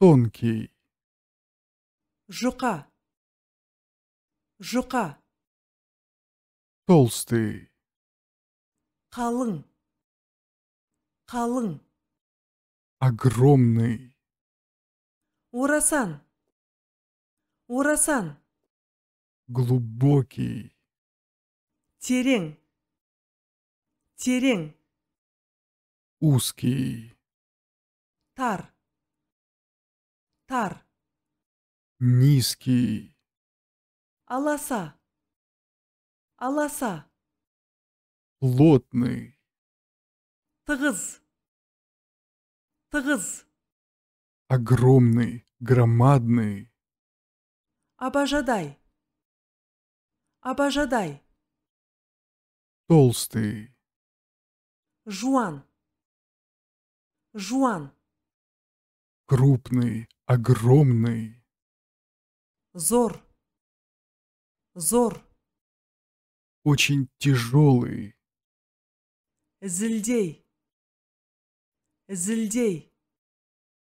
тонкий, жұқа, жұқа, толстый, қалың, қалың, огромный, орасан, орасан, глубокий, терең, терең, узкий, тар, тар, низкий, аласа, аласа, плотный, тығыз, тығыз, огромный, громадный, абажадай, абажадай, толстый, жуан, жуан, крупный, огромный, зор, зор, очень тяжелый, зілдей, зілдей,